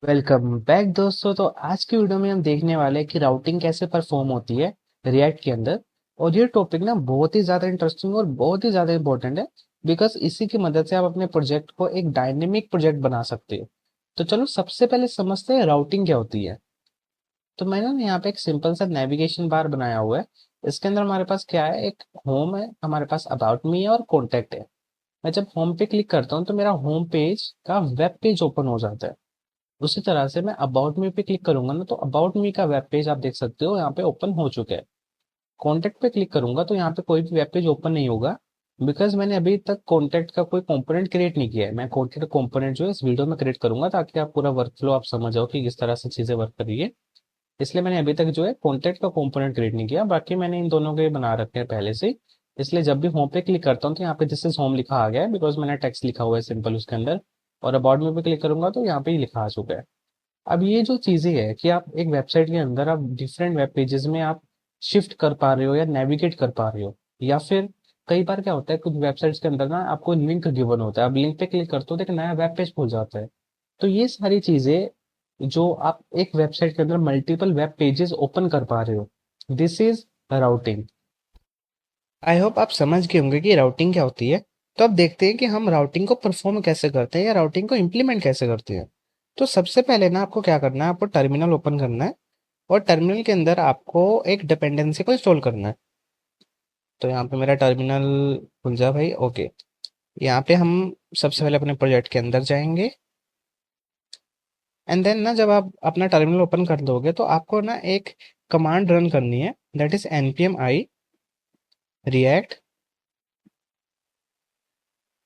Welcome back दोस्तों। तो आज की वीडियो में हम देखने वाले हैं कि राउटिंग कैसे परफॉर्म होती है रिएक्ट के अंदर। और ये टॉपिक ना बहुत ही ज़्यादा इंटरेस्टिंग और बहुत ही ज़्यादा इंपॉर्टेंट है, बिकॉज इसी की मदद से आप अपने प्रोजेक्ट को एक डायनेमिक प्रोजेक्ट बना सकते हो। तो चलो सबसे पहले समझते हैं राउटिंग क्या होती है। तो मैंने ना यहाँ पे एक सिंपल सा नेविगेशन बार बनाया हुआ है। इसके अंदर हमारे पास क्या है, एक होम है, हमारे पास अबाउट मी है और कॉन्टेक्ट है। मैं जब होम पे क्लिक करता हूँ तो मेरा होम पेज का वेब पेज ओपन हो जाता है। उसी तरह से मैं अबाउट मी पे क्लिक करूंगा ना, तो अबाउट मी का वेब पेज आप देख सकते हो यहाँ पे ओपन हो चुका है। कॉन्टेक्ट पे क्लिक करूंगा तो यहाँ पे कोई भी वेब पेज ओपन नहीं होगा, बिकॉज मैंने अभी तक कॉन्टेक्ट का कोई कंपोनेंट क्रिएट नहीं किया है। मैं कॉन्टेक्ट कंपोनेंट जो है इस वीडियो में क्रिएट करूंगा, ताकि आप पूरा वर्क फ्लो आप समझ जाओ कि किस तरह से चीजें वर्क कर रही है। इसलिए मैंने अभी तक जो है कॉन्टेक्ट का कंपोनेंट क्रिएट नहीं किया, बाकी मैंने इन दोनों के बना रखे हैं पहले से ही। इसलिए जब भी होम पे क्लिक करता हूँ तो यहाँ पे दिस इज होम लिखा आ गया है, बिकॉज मैंने टेक्स्ट लिखा हुआ है सिंपल उसके अंदर। और अबाउट मी पे क्लिक करूंगा तो यहाँ पे ही लिखा आ चुका है। अब ये जो चीजें है कि आप एक वेबसाइट के अंदर आप डिफरेंट वेब पेजेस में आप शिफ्ट कर पा रहे हो या नेविगेट कर पा रहे हो, या फिर कई बार क्या होता है कुछ वेबसाइट्स के अंदर ना आपको लिंक गिवन होता है, आप लिंक पे क्लिक करते हो तो एक नया वेब पेज खुल जाता है। तो ये सारी चीजें जो आप एक वेबसाइट के अंदर मल्टीपल वेब पेजेस ओपन कर पा रहे हो, this is routing. I hope आप समझ गए होंगे कि राउटिंग क्या होती है। तो अब देखते हैं कि हम राउटिंग को परफॉर्म कैसे करते हैं या राउटिंग को इम्प्लीमेंट कैसे करते हैं। तो सबसे पहले ना आपको क्या करना है, आपको टर्मिनल ओपन करना है और टर्मिनल के अंदर आपको एक डिपेंडेंसी को इंस्टॉल करना है। तो यहाँ पे मेरा टर्मिनल खुल जा भाई, ओके। यहाँ पे हम सबसे पहले अपने प्रोजेक्ट के अंदर जाएंगे। एंड देन ना जब आप अपना टर्मिनल ओपन कर लोगे तो आपको ना एक कमांड रन करनी है, that is npm i react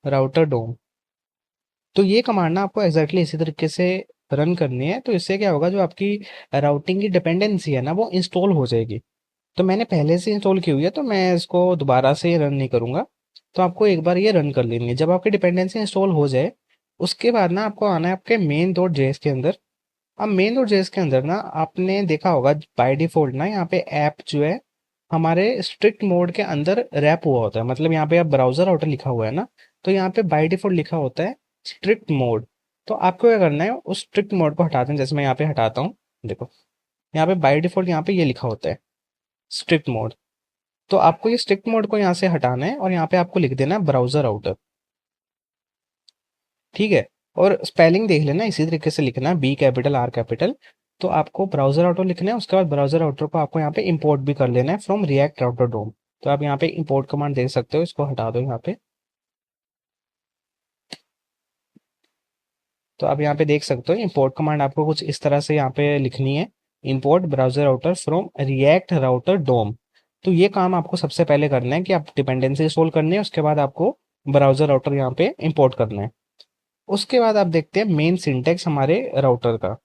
router dom। तो ये कमांड ना आपको एग्जैक्टली इसी तरीके से रन करनी है। तो इससे क्या होगा, जो आपकी राउटिंग की डिपेंडेंसी है ना वो इंस्टॉल हो जाएगी। तो मैंने पहले से इंस्टॉल की हुई है तो मैं इसको दोबारा से रन नहीं करूंगा। तो आपको एक बार ये रन कर लेनी है। जब आपकी डिपेंडेंसी इंस्टॉल हो जाए उसके बाद ना आपको आना है आपके मेन डॉट जेएस के अंदर। अब मेन डॉट जेएस के अंदर ना आपने देखा होगा बाय डिफॉल्ट ना यहाँ पे ऐप जो है हमारे स्ट्रिक्ट मोड के अंदर रैप हुआ होता है। मतलब यहाँ पे आप ब्राउजर आउटर लिखा हुआ है ना, तो यहाँ पे बाय डिफॉल्ट लिखा होता है स्ट्रिक्ट मोड। तो आपको क्या करना है, उस स्ट्रिक्ट मोड को हटा दें। जैसे मैं यहाँ पे हटाता हूँ, देखो यहाँ पे बाय डिफॉल्ट यहाँ पे ये लिखा होता है स्ट्रिक्ट मोड। तो आपको ये स्ट्रिक्ट मोड को यहाँ से हटाना है और यहाँ पे आपको लिख देना है ब्राउजर आउटर। ठीक है। और स्पेलिंग देख लेना, इसी तरीके से लिखना है, बी कैपिटल आर कैपिटल। तो आपको ब्राउजर आउटर लिखना है, उसके बाद ब्राउजर आउटर को आपको यहाँ पे इंपोर्ट भी कर लेना है फ्रॉम रिएक्ट राउटर डोम। तो आप यहाँ पे इंपोर्ट कमांड देख सकते हो, इसको हटा दो यहाँ पे। तो आप यहाँ पे देख सकते हो इंपोर्ट कमांड आपको कुछ इस तरह से यहाँ पे लिखनी है, import browser router from React router DOM. तो ये काम आपको सबसे पहले करना है कि आप डिपेंडेंसी इंस्टॉल करनी है, उसके बाद आपको ब्राउजर राउटर यहाँ पे इंपोर्ट करना है। उसके बाद आप देखते हैं मेन सिंटेक्स हमारे राउटर का।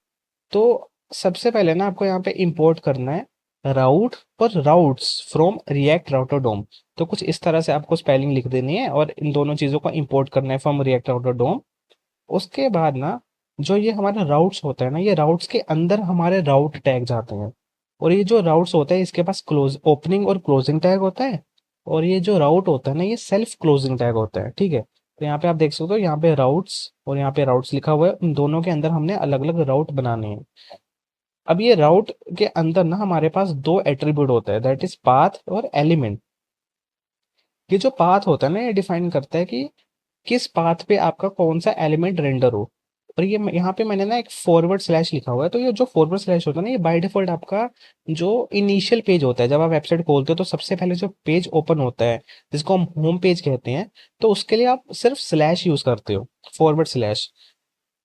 तो सबसे पहले ना आपको यहाँ पे इंपोर्ट करना है राउट पर routes from React router DOM. तो कुछ इस तरह से आपको स्पेलिंग लिख देनी है और इन दोनों चीजों को इंपोर्ट करना है फ्रॉम रिएक्ट राउटर डोम। उसके बाद ना जो ये हमारा राउट्स होता है ना, ये राउट्स के अंदर हमारे राउट टैग जाते हैं। और ये जो राउट्स होता है इसके पास क्लोज ओपनिंग और क्लोजिंग टैग होता है। और ये जो राउट होता है ना ये सेल्फ क्लोजिंग टैग होता है। ठीक है। तो यहाँ पे आप देख सकते हो, यहाँ पे राउट्स और यहाँ पे राउट्स लिखा हुआ है, उन दोनों के अंदर हमने अलग अलग राउट बनाने हैं। अब ये राउट के अंदर ना हमारे पास दो एट्रीब्यूट होता है, दैट इज पाथ और एलिमेंट। ये जो पाथ होता है ना ये डिफाइन करता है कि किस पाथ पे आपका कौन सा एलिमेंट रेंडर हो। और ये यहाँ पे मैंने ना एक फॉरवर्ड स्लैश लिखा हुआ है। तो ये जो फॉरवर्ड स्लैश होता है ना ये बाय डिफॉल्ट आपका जो इनिशियल पेज होता है, जब आप वेबसाइट खोलते हो तो सबसे पहले जो पेज ओपन होता है जिसको हम होम पेज कहते हैं, तो उसके लिए आप सिर्फ स्लैश यूज करते हो, फॉरवर्ड स्लैश।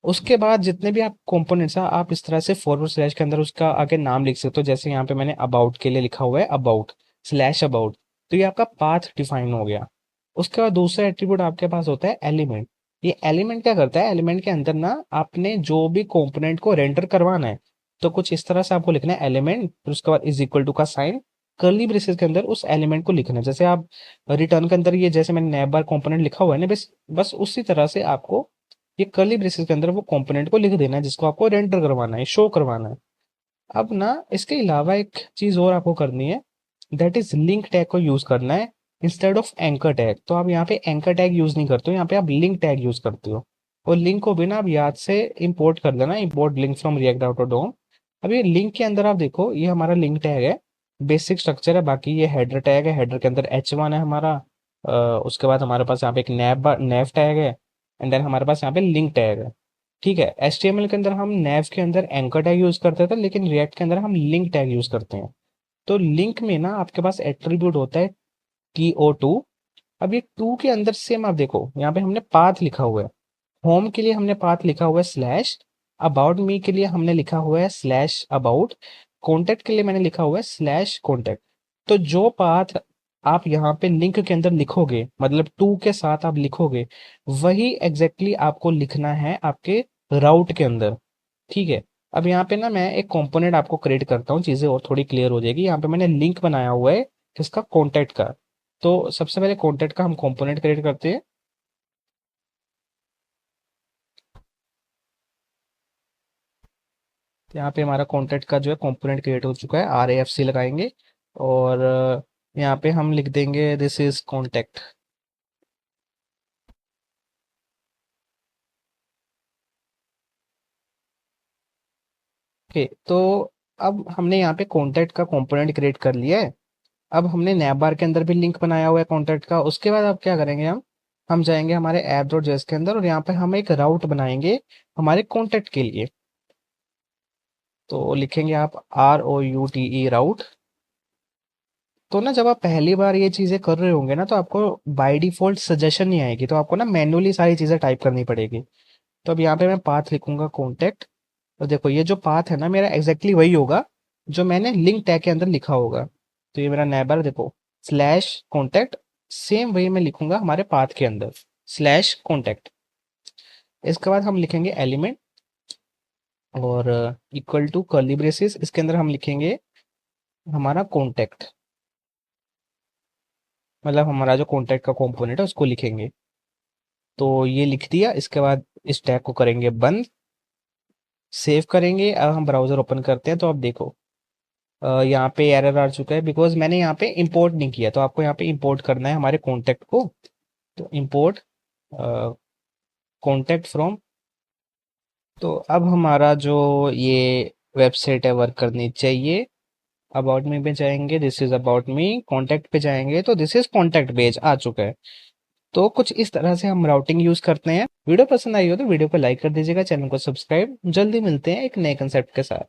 उसके बाद जितने भी आप कंपोनेंट्स हैं आप इस तरह से फॉरवर्ड स्लैश के अंदर उसका आगे नाम लिख सकते हो। जैसे यहाँ पे मैंने अबाउट के लिए लिखा हुआ है अबाउट स्लैश अबाउट। तो ये आपका पाथ डिफाइन हो गया। उसके बाद दूसरा एट्रीब्यूट आपके पास होता है एलिमेंट। ये एलिमेंट क्या करता है, एलिमेंट के अंदर ना आपने जो भी कंपोनेंट को रेंडर करवाना है तो कुछ इस तरह से आपको लिखना है एलिमेंट, फिर उसके बाद इज इक्वल टू का साइन, कर्ली ब्रेसेस के अंदर उस एलिमेंट को लिखना है। जैसे आप रिटर्न के अंदर ये जैसे मैंने नैब बार कंपोनेंट लिखा हुआ है ना, बस बस उसी तरह से आपको ये कर्ली ब्रेसेस के अंदर वो कंपोनेंट को लिख देना है जिसको आपको रेंडर करवाना है, शो करवाना है। अब ना इसके अलावा एक चीज और आपको करनी है, दैट इज लिंक टैग को यूज करना है इंस्टेड ऑफ एंकर टैग। तो आप यहाँ पे एंकर टैग यूज नहीं करते हो, यहाँ पे आप लिंक टैग यूज करते हो। और लिंक को भी ना आप याद से इंपोर्ट कर देना, import link from React router DOM. अब ये लिंक के अंदर आप देखो, ये हमारा लिंक टैग है, बेसिक स्ट्रक्चर है। बाकी ये हेडर टैग है, हेडर के अंदर h1 है हमारा। उसके बाद हमारे पास यहाँ पे एक नैव टैग है, एंड देन हमारे पास यहाँ पे लिंक टैग है। ठीक है, HTML के अंदर हम नैव के अंदर एंकर टैग यूज करते थे, लेकिन रिएक्ट के अंदर हम लिंक टैग यूज करते हैं। तो लिंक में ना आपके पास एट्रीब्यूट होता है TO2। अब ये टू के अंदर सेम आप देखो, यहाँ पे हमने पाथ लिखा हुआ है। होम के लिए हमने पाथ लिखा हुआ है स्लैश, अबाउट मी के लिए हमने लिखा हुआ है स्लैश अबाउट, कॉन्टेक्ट के लिए मैंने लिखा हुआ है स्लैश कॉन्टेक्ट। तो जो पाथ आप यहाँ पे लिंक के अंदर लिखोगे, मतलब टू के साथ आप लिखोगे, वही एग्जैक्टली आपको लिखना है आपके राउट के अंदर। ठीक है। अब यहाँ पे ना मैं एक कंपोनेंट आपको क्रिएट करता हूँ, चीजें और थोड़ी क्लियर हो जाएगी। यहाँ पे मैंने लिंक बनाया हुआ है किसका, कॉन्टेक्ट का। तो सबसे पहले कॉन्टेक्ट का हम कंपोनेंट क्रिएट करते हैं। तो यहाँ पे हमारा कॉन्टेक्ट का जो है कंपोनेंट क्रिएट हो चुका है, RAFC लगाएंगे। और यहाँ पे हम लिख देंगे दिस इज कॉन्टेक्ट। ओके, तो अब हमने यहाँ पे कॉन्टेक्ट का कंपोनेंट क्रिएट कर लिया है। अब हमने नैप बार के अंदर भी लिंक बनाया हुआ है कॉन्टेक्ट का। उसके बाद अब क्या करेंगे, हम जाएंगे हमारे ऐप डॉट जेएस के अंदर, और यहाँ पे हम एक राउट बनाएंगे हमारे कॉन्टेक्ट के लिए। तो लिखेंगे आप ROUTE राउट। तो ना जब आप पहली बार ये चीजें कर रहे होंगे ना, तो आपको बाय डिफॉल्ट सजेशन नहीं आएगी, तो आपको ना मैन्युअली सारी चीजें टाइप करनी पड़ेगी। तो अब यहाँ पे मैं पाथ लिखूंगा कॉन्टेक्ट, और देखो ये जो पाथ है ना मेरा एग्जैक्टली वही होगा जो मैंने लिंक टैग के अंदर लिखा होगा। तो ये मेरा नेबर देखो, स्लैश कॉन्टेक्ट, सेम वही मैं लिखूंगा हमारे पाथ के अंदर, स्लैश कॉन्टेक्ट। इसके बाद हम लिखेंगे एलिमेंट, और इक्वल टू कर्ली ब्रेसेस, इसके अंदर हम लिखेंगे हमारा कॉन्टेक्ट, मतलब हमारा जो कॉन्टेक्ट का कंपोनेंट है उसको लिखेंगे। तो ये लिख दिया। इसके बाद इस टैग को करेंगे बंद, सेव करेंगे। अब हम ब्राउजर ओपन करते हैं, तो अब देखो यहाँ पे एरर आ चुका है, बिकॉज मैंने यहाँ पे इंपोर्ट नहीं किया। तो आपको यहाँ पे इंपोर्ट करना है हमारे कॉन्टेक्ट को। तो इंपोर्ट कॉन्टेक्ट फ्रॉम। तो अब हमारा जो ये वेबसाइट है वर्क करनी चाहिए। अबाउट मी पे जाएंगे, this is about me. Contact पे जाएंगे तो दिस इज कॉन्टेक्ट पेज आ चुका है। तो कुछ इस तरह से हम राउटिंग यूज करते हैं। वीडियो पसंद आई हो तो वीडियो को लाइक कर दीजिएगा, चैनल को सब्सक्राइब। जल्दी मिलते हैं एक नए कंसेप्ट के साथ।